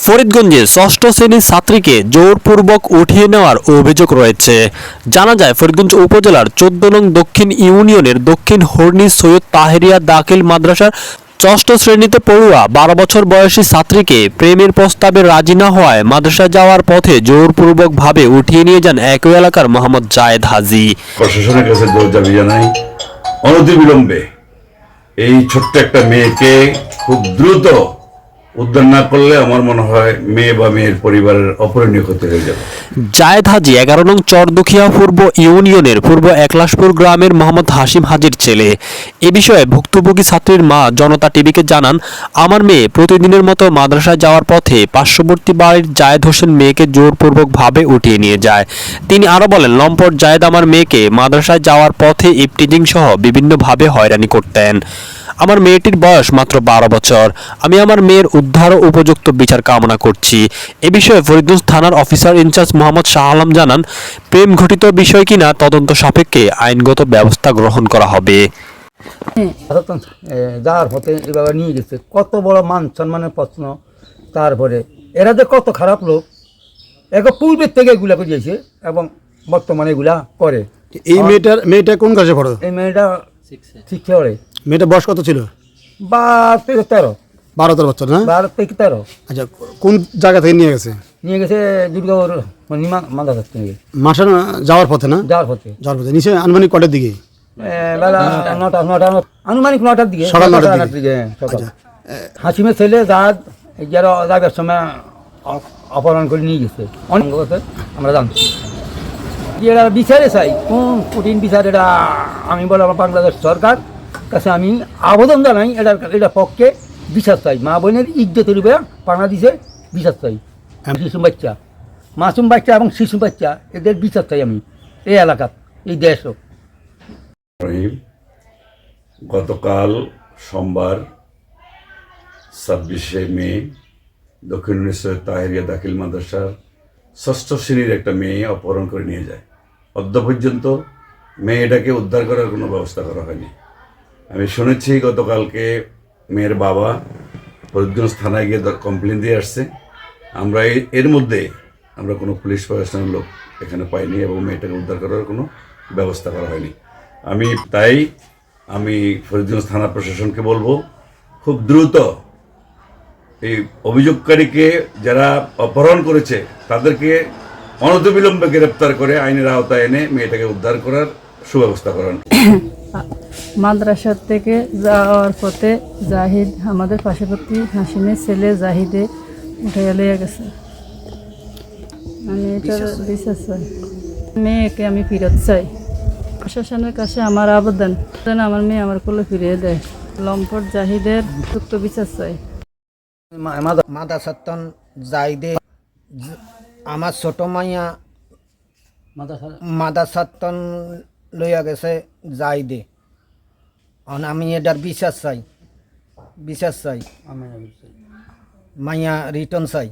ফরিদগঞ্জে ষষ্ঠ শ্রেণীর ছাত্রীকে জোরপূর্বক উঠিয়ে নেওয়ার অভিযোগ রয়েছে। জানা যায়, ফরিদগঞ্জ উপজেলার ১৪ নং দক্ষিণ ইউনিয়নের দক্ষিণ হর্নি সৈয়দ তাহেরিয়া দাখিল মাদ্রাসার ষষ্ঠ শ্রেণীতে পড়ুয়া ১২ বছর বয়সী ছাত্রীকে প্রেমের প্রস্তাবে রাজি না হওয়ায় মাদ্রাসা যাওয়ার পথে জোরপূর্বকভাবে উঠিয়ে নিয়ে যান একই এলাকার মোহাম্মদ জায়েদ হাজী। প্রশাসনের কাছে দাবি জানাই, অনতিবিলম্বে এই ছোট্ট একটা মেয়েকে খুব দ্রুত উদ্ধার না করলে আমার মনে হয় মেয়ে বা মেয়ের পরিবারের অপূরণীয় ক্ষতি হয়ে যাবে। জায়েদ হাজী ১১ নং চরদুখিয়া পূর্ব ইউনিয়নের পূর্ব একলাশপুর গ্রামের মোহাম্মদ হাশিম হাজীর ছেলে। এ বিষয়ে ভুক্তভোগী ছাত্রীর মা জনতা টিভিকে জানান, আমার মেয়ে প্রতিদিনের মতো মাদ্রাসায় যাওয়ার পথে পার্শ্ববর্তী বাড়ির জায়েদ হোসেন মেয়েকে জোরপূর্বকভাবে উঠিয়ে নিয়ে যায়। তিনি আরও বলেন, লম্পট জায়েদ আমার মেয়েকে মাদ্রাসায় যাওয়ার পথে ইফটিজিং সহ বিভিন্নভাবে হয়রানি করতেন। আমার মেয়েটির বয়স মাত্র ১২ বছর। আমি আমার মেয়ের উদ্ধার ও উপযুক্ত বিচার কামনা করছি। এ বিষয়ে ফরিদগঞ্জ থানার অফিসার ইনচার্জ মোহাম্মদ শাহ আলম জানান, প্রেম ঘটিত বিষয় কিনা তদন্ত সাপেক্ষে আইনগত ব্যবস্থা গ্রহণ করা হবে। যাওয়ার পথে এভাবে নিয়ে গেছে, কত বড় মান সম্মানের প্রশ্ন। তারপরে এরা যে কত খারাপ লোক, একে পূর্বের থেকে এগুলা করিয়েছে এবং বর্তমানে এগুলা করে। এই মেয়েটা কোন ক্লাসে পড়ো? এই মেয়েটা শিক্ষা করে। মেয়েটা বয়স কত ছিল? 12 থেকে 13। 12-13 বছর না? 12 থেকে 13। আচ্ছা, কোন জায়গা থেকে নিয়ে গেছে? নিয়ে গেছে দুর্গাপুর মাদ্রাসা থেকে। মাসে যাওয়ার পথে না? যাওয়ার পথে। নিচে আনুমানিক কটার দিকে? বেলা 9টা আনুমানিক 9টার দিকে, সকাল 9টার দিকে। সকাল। হাসিমের ছেলে যাবার সময় অপহরণ করে নিয়ে গেছে। অনেক কথা আমরা জানছি। এরা বিচারে চাই, কোন কঠিন বিচার এটা আমি বলে আমার বাংলাদেশ সরকার কাছে আমি আবেদন জানাই, এটা পক্ষে বিচার চাই। মা বোনের ইজ্জতের উপরে পানা দিছে, বিচার চাই। মাসুম বাচ্চা এবং শিশু বাচ্চা, এদের বিচার চাই আমি এই এলাকার, এই দেশও। গতকাল সোমবার ২৬শে মে দক্ষিণ সৈয়দ তাহেরিয়া দাখিল মাদ্রাসার ষষ্ঠ শ্রেণীর একটা মেয়ে অপহরণ করে নিয়ে যায়। অদ্য পর্যন্ত মেয়েটাকে উদ্ধার করার কোনো ব্যবস্থা করা হয়নি। আমি শুনেছি গতকালকে মেয়ের বাবা ফরিদগঞ্জ থানায় গিয়ে কমপ্লেন দিয়ে আসছে। আমরা এর মধ্যে আমরা কোনো পুলিশ প্রশাসনের লোক এখানে পাইনি এবং মেয়েটাকে উদ্ধার করার কোনো ব্যবস্থা করা হয়নি। আমি ফরিদগঞ্জ থানা প্রশাসনকে বলবো, খুব দ্রুত এই অভিযোগকারীকে যারা অপহরণ করেছে তাদেরকে অনতিবিলম্বে গ্রেপ্তার করে আইনের আওতায় এনে মেয়েটাকে উদ্ধার করার সুব্যবস্থা করেন। মাদ্রাসার থেকে যাওয়ার পথে জাহিদ, আমাদের পার্শ্ববর্তী হাসিমের ছেলে জাহিদে উঠে লিয়ে গেছে। আমি এটা বিশ্বাস চাই, মেয়েকে আমি ফিরত চাই। প্রশাসনের কাছে আমার আবেদন, যেন আমার মেয়ে আমার কোলে ফিরিয়ে দেয়। লম্পট জাহিদের যুক্ত বিচার চাই। মাদ্রাসাতন জাইদে আমার ছোট মাইয়া মাদ্রাসাতন লইয়া গেছে জাইদে। আমি এটার বিচার চাই, মাইয়া রিটার্ন চাই।